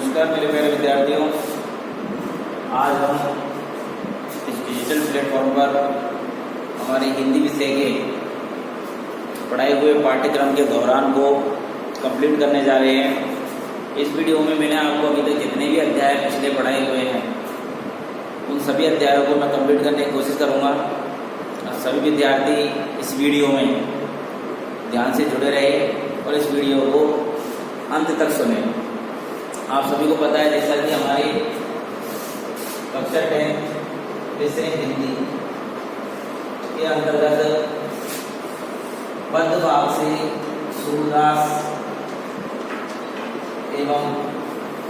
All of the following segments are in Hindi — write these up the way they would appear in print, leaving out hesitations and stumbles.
नमस्कार मेरे प्यारे विद्यार्थियों। आज हम इस डिजिटल प्लेटफॉर्म पर हमारे हिंदी विषय के पढ़ाए हुए पाठ्यक्रम के दौरान को कंप्लीट करने जा रहे हैं। इस वीडियो में मैंने आपको अभी तक जितने भी अध्याय पिछले पढ़ाए हुए हैं उन सभी अध्यायों को मैं कंप्लीट करने की कोशिश करूँगा। सभी विद्यार्थी इस वीडियो में ध्यान से जुड़े रहे और इस वीडियो को अंत तक सुने। आप सभी को पता है जैसा कि हमारी कक्षा 10 विषय हिंदी के अंतर्गत पद्य भाग से सूरदास एवं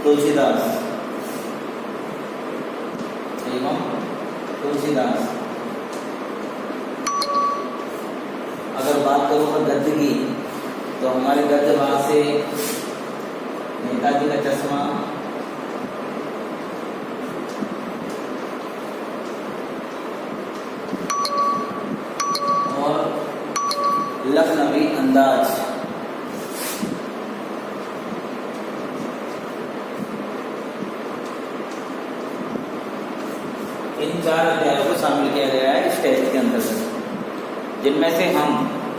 तुलसीदास अगर बात करूँ मैं गद्य की तो हमारे गद्य भाग से नेताजी का चश्मा, और लखनवी अंदाज, इन 4 अध्यायों को शामिल किया गया है इस टेस्ट के अंतर्गत, जिनमें से हम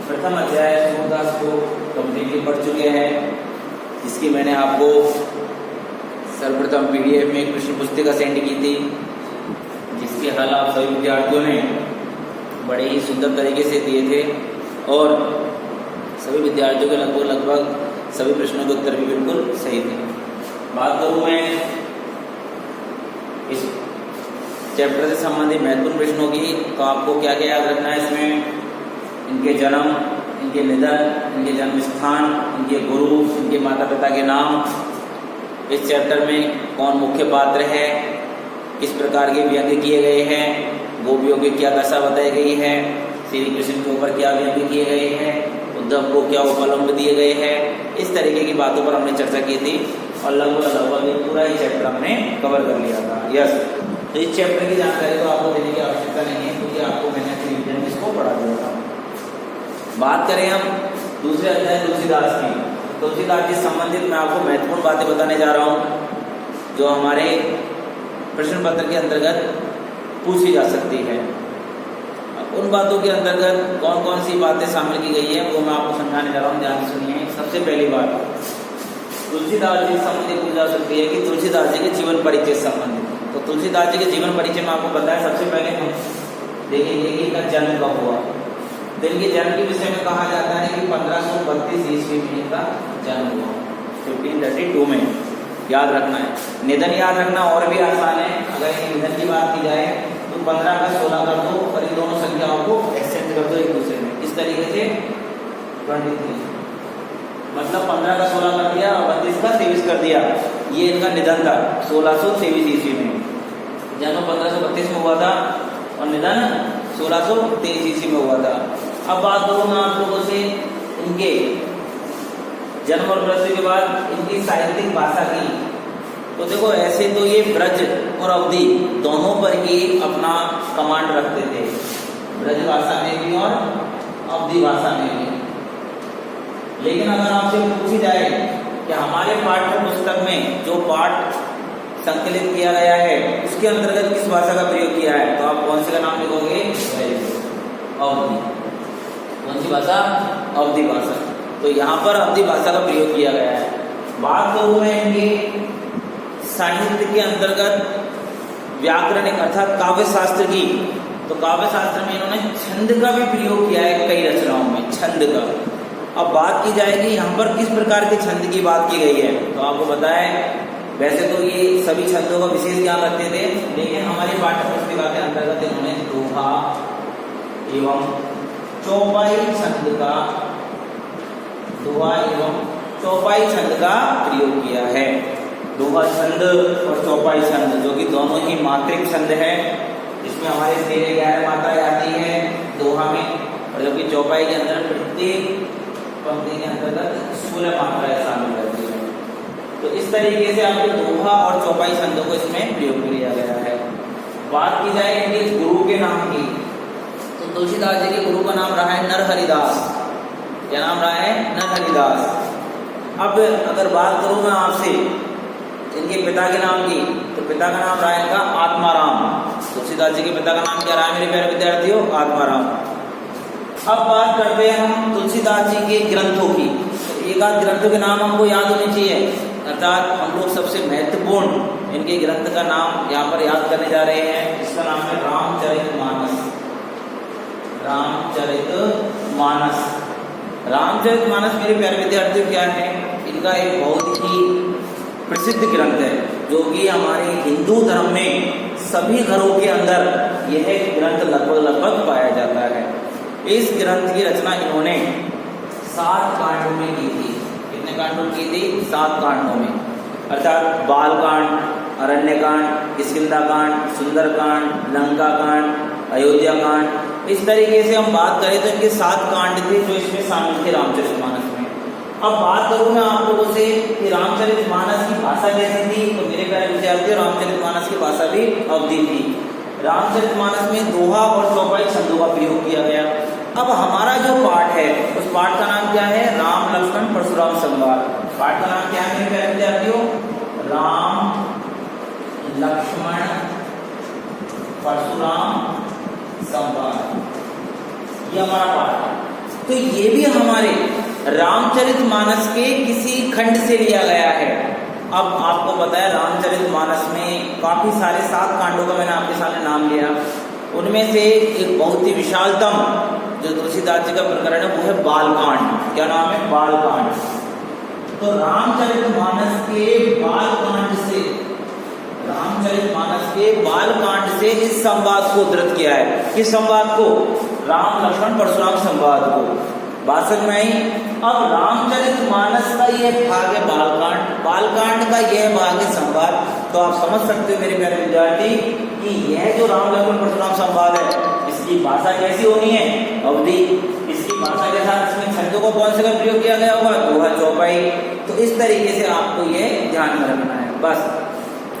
प्रथम अध्याय सूरदास को कंप्लीटली पढ़ चुके हैं, जिसकी मैंने आपको सर्वप्रथम PDF में एक प्रश्न पुस्तिका सेंड की थी, जिसके हल आप सभी विद्यार्थियों ने बड़े ही सुंदर तरीके से दिए थे और सभी विद्यार्थियों के लगभग सभी प्रश्नों के उत्तर भी बिल्कुल सही थे। बात करूँ मैं इस चैप्टर से संबंधित महत्वपूर्ण प्रश्नों की, तो आपको क्या क्या याद रखना है इसमें? इनके जन्म, इनके निधन, इनके जन्म स्थान, इनके गुरु, इनके माता पिता के नाम, इस चैप्टर में कौन मुख्य पात्र है, किस प्रकार के व्यंग्य किए गए हैं, गोपियों की क्या दशा बताई गई है, श्री कृष्ण के ऊपर क्या व्यंग्य किए गए हैं, उद्धव को क्या उपलम्ब दिए गए हैं, इस तरीके की बातों पर हमने चर्चा की थी और लगभग पूरा ही चैप्टर हमने कवर कर लिया था। यस, तो इस चैप्टर की जानकारी तो आपको देने की आवश्यकता नहीं है क्योंकि आपको मैंने प्रीवियस में इसको पढ़ा दिया था। बात करें हम दूसरे अध्याय तुलसीदास की, तुलसीदास जी संबंधित मैं आपको महत्वपूर्ण बातें बताने जा रहा हूँ जो हमारे प्रश्न पत्र के अंतर्गत पूछी जा सकती है। उन बातों के अंतर्गत कौन कौन सी बातें शामिल की गई है वो मैं आपको समझाने जा रहा हूँ, ध्यान से सुनिए। सबसे पहली बात तुलसीदास जी संबंधित पूछी जा सकती है कि तुलसीदास जी के जीवन परिचय संबंधित। तो तुलसीदास जी के जीवन परिचय में आपको पता है, सबसे पहले हम देखेंगे कि इनका जन्म कब हुआ। तो इनके जन्म के विषय में कहा जाता है कि 1532 ईस्वी में इनका जन्म हुआ, 1532 में। याद रखना है। निधन याद रखना और भी आसान है। अगर इनके निधन की बात की जाए तो 15 का 16 कर दो और इन दोनों संख्याओं को एक्सचेंज कर दो एक दूसरे में, इस तरीके से 23, मतलब 15 का 16 कर दिया और 32 का 23 कर दिया। ये इनका निधन था 1623 ईस्वी में। जन्म 1532 में हुआ था और निधन 1623 ईस्वी में हुआ था। अब बात करूँ मैं आप लोगों से इनके जन्म और मृत्यु के बाद इनकी साहित्यिक भाषा की, तो देखो ऐसे तो ये ब्रज और अवधी दोनों पर ही अपना कमांड रखते थे, ब्रज भाषा में भी और अवधी भाषा में भी। लेकिन अगर आपसे पूछी जाए कि हमारे पाठ्य पुस्तक में जो पाठ संकलित किया गया है उसके अंतर्गत किस भाषा का प्रयोग किया है, तो आप कौन से का नाम लिखोगे? अवधी। कौन सी भाषा? अवधी भाषा। तो यहाँ पर अवधी भाषा का प्रयोग किया गया है। बात करूँ मैं इनके साहित्य के अंतर्गत व्याकरण अर्थात काव्य शास्त्र की, तो काव्य शास्त्र में इन्होंने छंद का भी प्रयोग किया है कई रचनाओं में, छंद का। अब बात की जाएगी यहाँ पर किस प्रकार के छंद की बात की गई है, तो आपको पता है वैसे तो ये सभी छंदों का विशेष ज्ञान रखते थे, लेकिन हमारी पाठ्य पुस्तिका के अंतर्गत इन्होंने दोहा एवं चौपाई छंद का, दोहा एवं चौपाई छंद का प्रयोग किया है। दोहा छंद और चौपाई छंद जो कि दोनों ही मात्रिक छंद है, इसमें हमारे 13 मात्राएं आती है दोहा में, और जबकि चौपाई के अंदर प्रत्येक पंक्ति के अंतर्गत 16 मात्राएं शामिल रहती है। तो इस तरीके से आपके दोहा और चौपाई छंदों को इसमें प्रयोग किया गया है। बात की जाए इनके गुरु के नाम की, तो तुलसीदास जी के गुरु का नाम रहा है नरहरिदास। क्या नाम रहा है? नरहरिदास। अब अगर बात करूं मैं आपसे इनके पिता के नाम की, तो पिता का नाम रहा इनका आत्माराम। तुलसीदास जी के पिता का नाम क्या रहा है मेरे प्यारे विद्यार्थियों? आत्माराम। अब बात करते हैं हम तुलसीदास जी के ग्रंथों की। एक आध ग्रंथों के नाम हमको याद होने चाहिए, अर्थात हम लोग सबसे महत्वपूर्ण इनके ग्रंथ का नाम यहाँ पर याद करने जा रहे हैं, जिसका नाम है रामचरितमानस। रामचरितमानस। रामचरितमानस मेरे प्यारे विद्यार्थियों क्या है? इनका एक बहुत ही प्रसिद्ध ग्रंथ है, जो कि हमारे हिंदू धर्म में सभी घरों के अंदर यह ग्रंथ लगभग पाया जाता है। इस ग्रंथ की रचना इन्होंने 7 कांडों में की थी। कितने कांडों की थी? 7 कांडों में, अर्थात बालकांड, अरण्यकांड, किष्किंधाकांड, सुंदरकांड, लंकाकांड, अयोध्याकांड। इस तरीके से हम बात करें तो इनके 7 कांड थे जो इसमें शामिल थे रामचरितमानस में। अब बात करूं मैं आप लोगों से कि रामचरितमानस की भाषा कैसी थी, तो मेरे प्यारे विद्यार्थियों रामचरितमानस की भाषा भी अवधि थी। रामचरितमानस में दोहा और चौपाई छंदों का प्रयोग किया गया। अब हमारा जो पाठ है उस पाठ का नाम क्या है? राम लक्ष्मण परशुराम संवाद। पाठ का नाम क्या है मेरे प्यारे विद्यार्थियों? राम लक्ष्मण परशुराम संवाद, ये हमारा पाठ है। तो ये भी हमारे रामचरितमानस के किसी खंड से लिया गया है। अब आपको पता है रामचरितमानस में काफी सारे 7 कांडों का मैंने आपके सामने नाम लिया, उनमें से एक बहुत ही विशालतम जो तुलसीदास जी का प्रकरण है वो है बालकांड। क्या नाम है? बालकांड। तो रामचरितमानस के बालकांड से, रामचरितमानस के बालकांड से इस संवाद को उद्धृत किया है। किस संवाद को? राम लक्ष्मण परशुराम संवाद को। बात समझ में आई? अब रामचरितमानस का यह भाग है बालकांड, बालकांड का यह भाग है संवाद। तो आप समझ सकते हो मेरे प्यारे विद्यार्थी कि यह जो राम लक्ष्मण परशुराम संवाद है, इसकी भाषा कैसी होनी है? अवधि। इसकी भाषा के साथ इसमें छंदों को कौन से का प्रयोग किया गया होगा? दोहा, चौपाई। तो इस तरीके से आपको ये ध्यान में रखना है। बस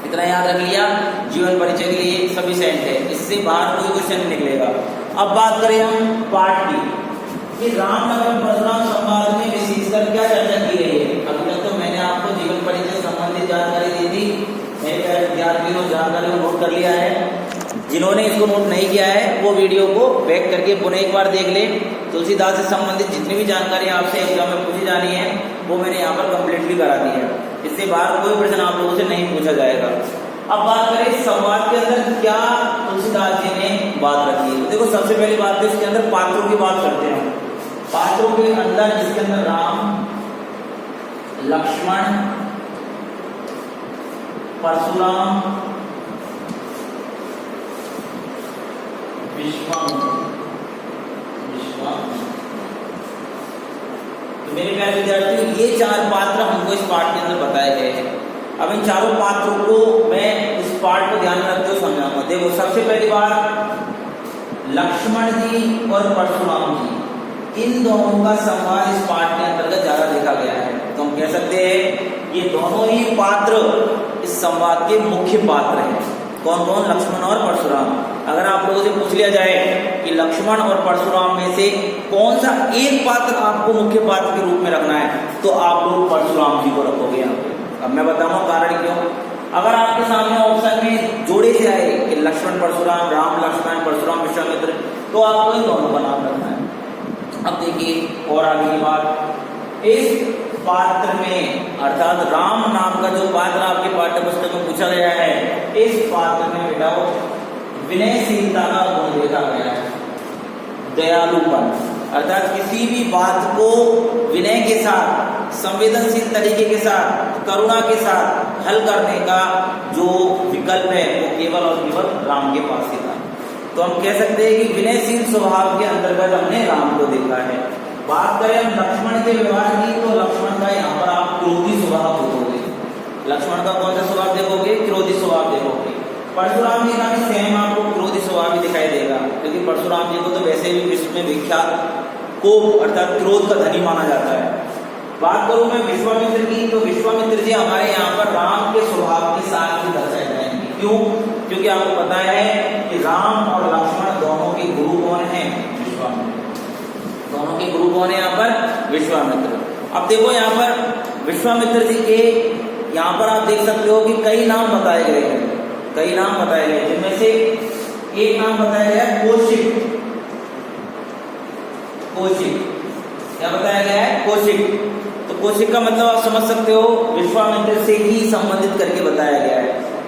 इतना याद रख लिया, जीवन परिचय के लिए सफिशिएंट है, इससे बाहर कोई क्वेश्चन नहीं निकलेगा। अब बात करें हम पाठ की कि राम लक्ष्मण परशुराम संवाद में विशेषकर क्या चर्चा की गई है। अभी तक तो मैंने आपको जीवन परिचय से संबंधित जानकारी दी थी, मेरे प्यारे विद्यार्थियों जानकारी को नोट कर लिया है। जिन्होंने इसको नोट नहीं किया है वो वीडियो को बैक करके पुनः एक बार देख ले। तुलसीदास से संबंधित जितनी भी जानकारी आपसे एग्जाम में पूछी जानी है वो मैंने यहाँ पर कंप्लीटली करा दी है, इससे बाहर कोई प्रश्न आप लोगों से नहीं पूछा जाएगा। अब बात करें संवाद के अंदर क्या तुलसीदास जी ने बात रखी है। देखो सबसे पहली बात तो इसके अंदर पात्रों की बात करते हैं। पात्रों के अंदर जिसके अंदर राम लक्ष्मण परशुराम विश्वामित्र, तो मेरे प्यारे विद्यार्थियों ये 4 पात्र हमको इस पाठ के अंदर बताए गए हैं। अब इन चारों पात्रों को मैं इस पाठ को ध्यान में रखते हुए समझाऊंगा। देखो सबसे पहली बात लक्ष्मण जी और परशुराम जी, इन दोनों का संवाद इस पाठ के अंतर्गत ज्यादा देखा गया है। तो हम कह सकते हैं ये दोनों ही पात्र इस संवाद के मुख्य पात्र हैं। कौन कौन? लक्ष्मण और परशुराम। अगर आप लोगों से पूछ लिया जाए कि लक्ष्मण और परशुराम में से कौन सा एक पात्र आपको मुख्य पात्र के रूप में रखना है, तो आप लोग परशुराम जी को रखोगे यहाँ पे। अब मैं बताऊंगा कारण क्यों। अगर आपके सामने ऑप्शन में जोड़े से आए कि लक्ष्मण परशुराम, राम लक्ष्मण परशुराम विश्वामित्र, तो आपको इन दोनों का नाम रखना है। अब देखिए और आगे की बात, इस पात्र में अर्थात राम नाम का जो पात्र आपके पाठ्य पुस्तक में पूछा गया है, इस पात्र में बेटा विनयशीलता का गुण देखा गया है, दयालुपन, अर्थात किसी भी बात को विनय के साथ, संवेदनशील तरीके के साथ, करुणा के साथ हल करने का जो विकल्प है वो केवल और केवल राम के पास ही था। तो हम कह सकते हैं कि विनयशील स्वभाव के अंतर्गत हमने राम को देखा है। बात करें हम लक्ष्मण के व्यवहार की, तो लक्ष्मण का यहाँ पर आप क्रोधी स्वभाव देखोगे। लक्ष्मण का कौन सा स्वभाव देखोगे? क्रोधी स्वभाव देखोगे। परशुराम जी का भी सेम आपको क्रोधी स्वभाव ही दिखाई देगा, क्योंकि परशुराम जी को तो वैसे भी विश्व में विख्यात कोप अर्थात क्रोध का धनी माना जाता है। बात करूं मैं विश्वामित्र की, तो विश्वामित्र जी हमारे यहाँ पर राम के स्वभाव के साथ ही दर्शाए जाएंगे। क्यों? क्योंकि आपको पता है कि राम और लक्ष्मण दोनों के गुरु कौन है? विश्वामित्र। दोनों के गुरु कौन है यहाँ पर? विश्वामित्र। अब देखो यहाँ पर विश्वामित्र जी के यहाँ पर आप देख सकते हो कि कई नाम बताए गए हैं, कई नाम बताए गए, जिनमें से एक नाम बताया गया है कौशिक। कौशिक क्या बताया गया है? कौशिक। तो कौशिक का मतलब आप समझ सकते हो, विश्वामित्र से ही संबंधित करके बताया गया है।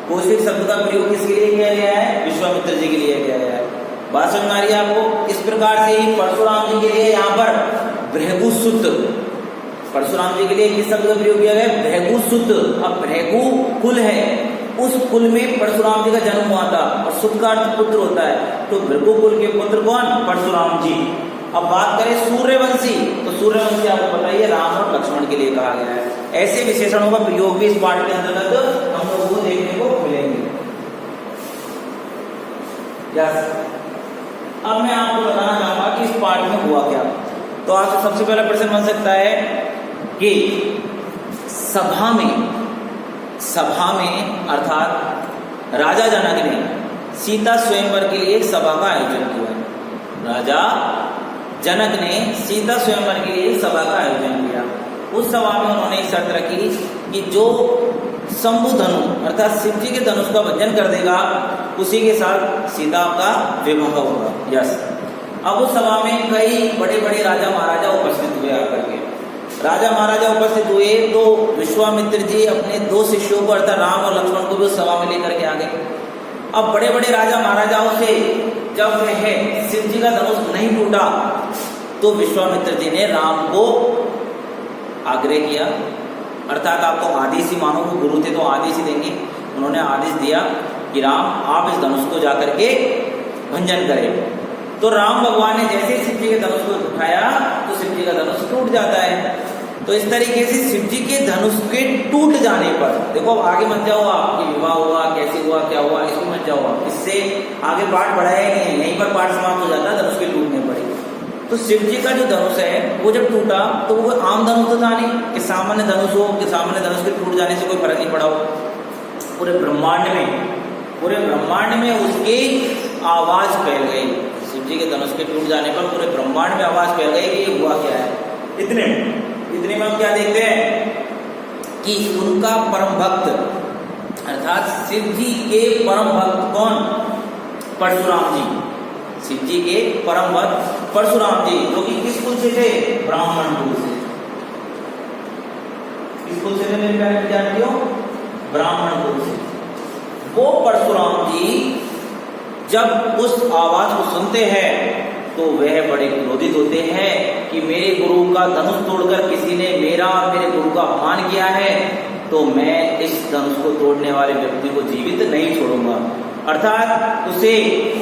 कौशिक शब्द का प्रयोग किसके लिए किया गया है? विश्वामित्र जी के लिए किया गया है। बात समझ में आ रही है आपको? इस प्रकार से ही परशुराम जी के लिए यहाँ पर भृगुसुत, परशुराम जी के लिए किस शब्द का प्रयोग किया गया? भृगुसुत। अब भृगु कुल है, उस कुल में परशुराम जी का जन्म हुआ था और सुत का अर्थ पुत्र होता है, तो भृगु कुल के पुत्र कौन? परशुराम जी। अब बात करें सूर्यवंशी, तो सूर्यवंशी आपको पता ही है राम और लक्ष्मण के लिए कहा गया है। ऐसे विशेषणों का प्रयोग भी इस पाठ के अंतर्गत हम लोगों को देखने को मिलेंगे। अब मैं आपको बताना चाहूंगा कि इस पाठ में हुआ क्या। तो आपसे सबसे पहला प्रश्न बन सकता है कि सभा में अर्थात राजा जनक ने सीता स्वयंवर के लिए एक सभा का आयोजन किया। राजा जनक ने सीता स्वयंवर के लिए एक सभा का आयोजन किया। उस सभा में उन्होंने एक शर्त रखी कि जो शंभु धनु अर्थात शिव जी के धनुष का भंजन कर देगा, उसी के साथ सीता का विवाह होगा। यस। अब उस सभा में कई बड़े बड़े राजा महाराजा उपस्थित हुए। आकर के राजा महाराजा उपस्थित हुए तो विश्वामित्र जी अपने दो शिष्यों को अर्थात राम और लक्ष्मण को भी उस सभा में लेकर के आ गए। अब बड़े बड़े राजा महाराजाओं से जब वह शिव जी का धनुष नहीं टूटा, तो विश्वामित्र जी ने राम को आग्रह किया, अर्थात आप तो आदेश ही मानो, वो गुरु थे तो आदेश ही देंगे। उन्होंने आदेश दिया कि राम आप इस धनुष को जाकर के भंजन करें। तो राम भगवान ने जैसे शिव जी के धनुष को उठाया तो शिव जी का धनुष टूट जाता है। तो इस तरीके से शिव जी के धनुष के टूट जाने पर, देखो अब आगे मत जाओ, आपकी विवाह हुआ, कैसे हुआ, क्या हुआ, इसको मत जाओ, इससे आगे पाठ बढ़ाया ही नहीं है, यहीं पर पाठ समाप्त हो जाता है धनुष के टूटने पर। तो शिव जी का जो धनुष है वो जब टूटा तो वो आम धनुष तो था नहीं कि सामान्य धनुष हो, कि सामान्य धनुष के टूट जाने से कोई फर्क नहीं पड़ा हो। पूरे ब्रह्मांड में उसकी आवाज फैल गई। शिव जी के धनुष के टूट जाने पर पूरे ब्रह्मांड में आवाज फैल गई कि ये हुआ क्या है। इतने में हम क्या देखते हैं कि उनका परम भक्त अर्थात शिव जी के परम भक्त कौन? परशुराम जी। शिव जी के परम भक्त परशुराम जी, जो कि किस कुल से थे? ब्राह्मण कुल से। किस कुल से थे मेरे प्यारे विद्यार्थियों? ब्राह्मण कुल से। वो परशुराम जी जब उस आवाज को सुनते हैं तो वह बड़े क्रोधित होते हैं कि मेरे गुरु का धनुष तोड़कर किसी ने मेरा और मेरे गुरु का अपमान किया है, तो मैं इस धनुष को तोड़ने वाले व्यक्ति को जीवित नहीं छोड़ूंगा। अर्थात उसे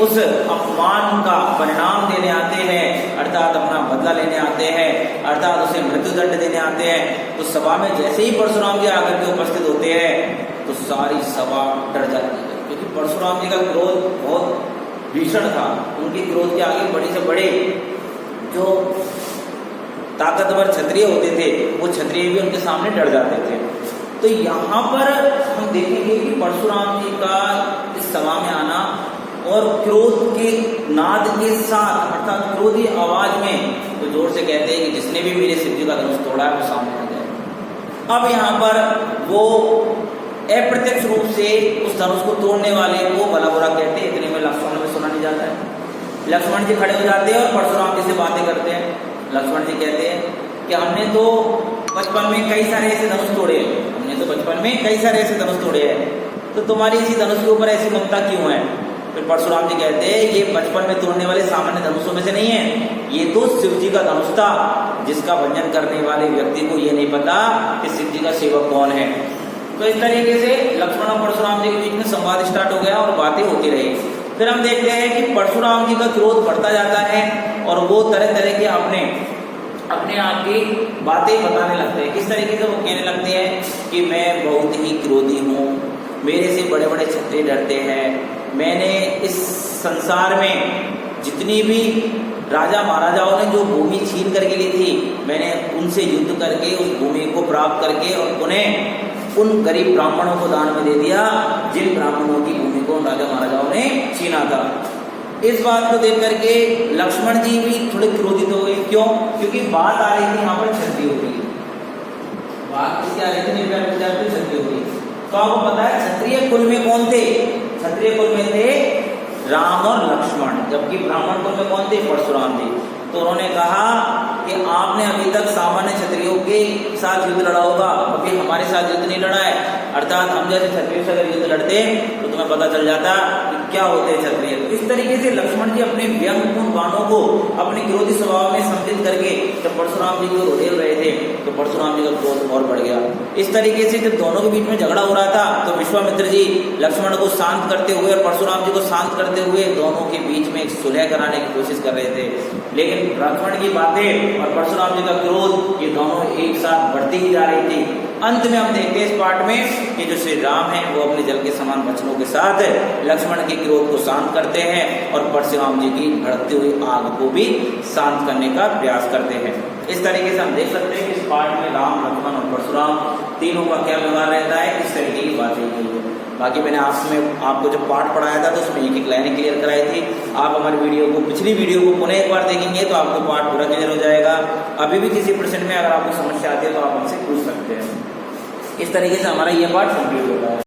उस अपमान का परिणाम देने आते हैं, अर्थात अपना बदला लेने आते हैं, अर्थात उसे मृत्युदंड देने आते हैं। तो सभा में जैसे ही परशुराम जी आकर के उपस्थित होते हैं तो सारी सभा डर जाती है, क्योंकि परशुराम जी का क्रोध बहुत भीषण था। उनके क्रोध के आगे बड़े से बड़े जो ताकतवर क्षत्रिय होते थे वो क्षत्रिय भी उनके सामने डर जाते थे। तो यहाँ पर हम देखेंगे कि परशुराम जी का इस सभा में आना और क्रोध के नाद के साथ अर्थात क्रोधी आवाज में वो जोर से कहते हैं कि जिसने भी मेरे शिव जी का धनुष तोड़ा है वो सामने आ जाए। अब यहाँ पर वो अप्रत्यक्ष रूप से उस धनुष को तोड़ने वाले को भला बुरा कहते हैं। इतने में लक्ष्मण में सुना नहीं जाता है। लक्ष्मण जी खड़े हो जाते हैं और परशुराम जी से बातें करते हैं। लक्ष्मण जी कहते हैं कि हमने तो बचपन में कई सारे ऐसे धनुष तोड़े हैं, तो तुम्हारी इसी धनुष के ऊपर ऐसी ममता क्यों है? फिर परशुराम जी कहते हैं ये बचपन में तोड़ने वाले सामान्य धनुषों में से नहीं है, ये तो शिव जी का धनुष था, जिसका भंजन करने वाले व्यक्ति को ये नहीं पता कि शिव जी का सेवक कौन है। तो इस तरीके से लक्ष्मण और परशुराम जी के बीच में संवाद स्टार्ट हो गया और बातें होती रही। फिर हम देखते हैं कि परशुराम जी का क्रोध बढ़ता जाता है और वो तरह तरह के अपने आप की बातें बताने लगते हैं। किस तरीके से वो कहने लगते हैं कि मैं बहुत ही क्रोधी हूँ, मेरे से बड़े बड़े क्षत्रिय डरते हैं, मैंने इस संसार में जितनी भी राजा महाराजाओं ने जो भूमि छीन करके ली थी, मैंने उनसे युद्ध करके उस भूमि को प्राप्त करके और उन्हें उन गरीब ब्राह्मणों को दान में दे दिया जिन ब्राह्मणों की भूमि को राजा महाराजाओं ने छीना था। इस बात को देख करके लक्ष्मण जी भी थोड़े क्रोधित हो गए। क्यों? क्योंकि बात आ रही थी यहाँ पर क्षत्रियों की, बात क्या आ रही थी क्षत्रियों की। तो आपको पता है क्षत्रिय कुल में कौन थे? क्षत्रिय कुल में थे राम और लक्ष्मण, जबकि ब्राह्मण कुल में कौन थे? परशुराम जी। तो उन्होंने कहा कि आपने अभी तक सामान्य क्षत्रियों के साथ युद्ध लड़ा होगा, कभी हमारे साथ युद्ध नहीं लड़ा है। अर्थात हम जैसे क्षत्रियों से अगर युद्ध लड़ते तो तुम्हें पता चल जाता कि क्या होते हैं क्षत्रिय। तो इस तरीके से लक्ष्मण जी अपने व्यंग्यपूर्ण बाणों को अपने क्रोधी स्वभाव में सम्मिलित करके जब परशुराम जी को रोडेल रहे थे तो परशुराम जी का क्रोध और बढ़ गया। इस तरीके से जब दोनों के बीच में झगड़ा हो रहा था तो विश्वामित्र जी लक्ष्मण को शांत करते हुए और परशुराम जी को शांत करते हुए दोनों के बीच में एक सुलह कराने की कोशिश कर रहे थे। लेकिन लक्ष्मण की बातें और परशुराम जी का क्रोध ये दोनों एक साथ बढ़ती ही जा रही थी। अंत में हम देखते हैं इस पाठ में कि जो श्री राम है वो अपने जल के समान वचनों के साथ लक्ष्मण के क्रोध को शांत करते हैं और परशुराम जी की भड़कती हुई आग को भी शांत करने का प्रयास करते हैं। इस तरीके से हम देख सकते हैं कि इस पाठ में राम, लक्ष्मण और परशुराम तीनों का क्या व्यवहार रहता है, किस तरीके की बातें की है। बाकी मैंने आपको जब पाठ पढ़ाया था तो उसमें एक एक लाइनें क्लियर कराई थी। आप हमारी पिछली वीडियो को पुनः एक बार देखेंगे तो आपको पाठ पूरा क्लियर हो जाएगा। अभी भी किसी प्रश्न में अगर आपको समस्या आती है तो आप हमसे पूछ सकते हैं। इस तरीके से हमारा ये पाठ कंप्लीट होता है।